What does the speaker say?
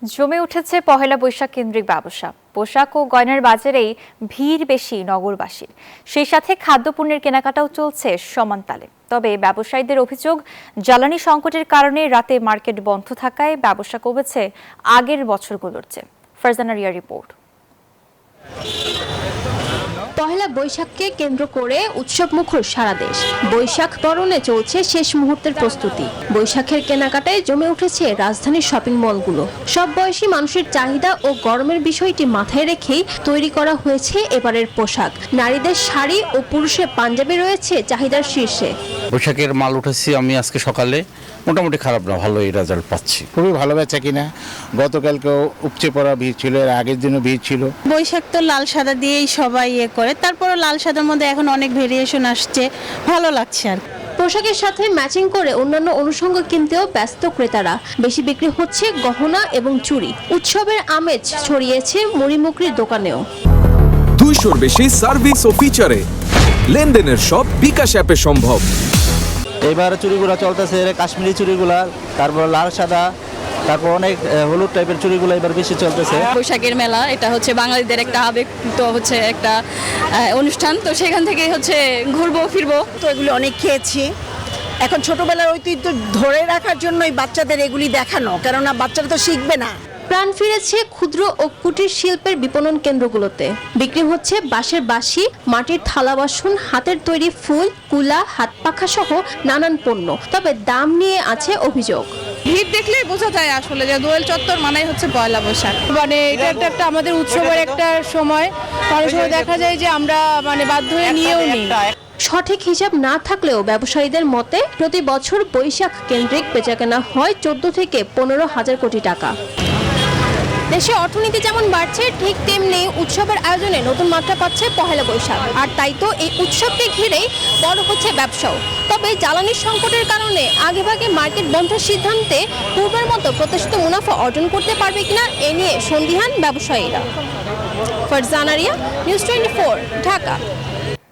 জমে উঠেছে পহেলা বৈশাখ কেন্দ্রিক ব্যবসা। পোশাক ও গয়নার বাজারেই ভিড় বেশি নগরবাসীর, সেই সাথে খাদ্যপণ্যের কেনাকাটাও চলছে সমান তালে। তবে ব্যবসায়ীদের অভিযোগ, জ্বালানি সংকটের কারণে রাতে মার্কেট বন্ধ থাকায় ব্যবসা কমেছে আগের বছরগুলোর চেয়ে। ফারজানা রিয়া রিপোর্ট। পহেলা বৈশাখকে কেন্দ্র করে উৎসব মুখর সারা দেশ। বৈশাখ বরণে চলছে শেষ মুহূর্তের প্রস্তুতি। বৈশাখের কেনাকাটায় জমে উঠেছে রাজধানীর শপিং মলগুলো। সব বয়সী মানুষের চাহিদা ও গরমের বিষয়টি মাথায় রেখেই তৈরি করা হয়েছে এবারের পোশাক। নারীদের শাড়ি ও পুরুষের পাঞ্জাবি রয়েছে চাহিদার শীর্ষে। বৈশাখের মাল উঠেছি আমি আজকে সকালে, মোটামুটি খারাপ না, ভালোই রেজাল্ট পাচ্ছি। খুবই ভালো বেচা কিনা। গতকালকেও উপচে পড়া ভিড় ছিল, এর আগের দিনও ভিড় ছিল। বৈশাখ তো লাল সাদা দিয়েই সবাই করে, তারপরে লাল সাদার মধ্যে এখন অনেক ভেরিয়েশন আসছে, ভালো লাগছে আর। পোশাকের সাথে ম্যাচিং করে অন্যান্য অনুষঙ্গ কিনতেও ব্যস্ত ক্রেতারা। বেশি বিক্রি হচ্ছে গহনা এবং চুড়ি। উৎসবের আমেজ ছড়িয়েছে মুড়িমুখরির দোকানেও। 200-র বেশি সার্ভিস ও ফিচারে লেনদেনের সব বিকাশ অ্যাপে সম্ভব। এবার চুড়িগুলো চলতেছে কাশ্মীরি চুড়িগুলা, তারপর লাল সাদা, তারপর অনেক হলুদ টাইপের চুড়িগুলো এবার বেশি চলতেছে। বৈশাখের মেলা এটা হচ্ছে বাঙালিদের একটা আবেগ, তো হচ্ছে একটা অনুষ্ঠান, তো সেখান থেকে হচ্ছে ঘুরবো ফিরবো। তো এগুলি অনেক খেয়েছি। এখন ছোটবেলার ঐতিহ্য ধরে রাখার জন্যই বাচ্চাদের এগুলি দেখানো, কেননা বাচ্চারা তো শিখবে না। প্রাণ ফিরেছে ক্ষুদ্র ও কুটির শিল্পের বিপণন কেন্দ্রগুলোতে। বিক্রি হচ্ছে বাঁশের বাঁশি, মাটির থালা বাসন, হাতের তৈরি ফুল, কুলা, হাত পাখা সহ নানান পণ্য। তবে দাম নিয়ে আছে অভিযোগ। ভিড় দেখলেই বোঝা যায় আসলে যে দোয়েল চত্বর মানেই হচ্ছে পয়লা বৈশাখ। মানে এটা একটা আমাদের উৎসবের একটা সময়, অনেক সময় দেখা যায় যে আমরা বাধ্য হয়ে নিয়েও নিই। সঠিক হিসাব না থাকলেও ব্যবসায়ীদের মতে প্রতি বছর বৈশাখ কেন্দ্রিক বেচাকেনা হয় 14 থেকে 15 হাজার কোটি টাকা। দেশে অর্থনীতি যেমন বাড়ছে, ঠিক তেমনি উৎসবের আয়োজনে নতুন মাত্রা পাচ্ছে পহেলা বৈশাখ। আর তাই তো এই উৎসবকে ঘিরেই বড় হচ্ছে ব্যবসাও। তবে জ্বালানির সংকটের কারণে আগেভাগে মার্কেট বন্ধের সিদ্ধান্তে পূর্বের মতো প্রত্যাশিত মুনাফা অর্জন করতে পারবে কিনা এ নিয়ে সন্দিহান ব্যবসায়ীরা। ফারজানা রিয়া, নিউজ 24, ঢাকা।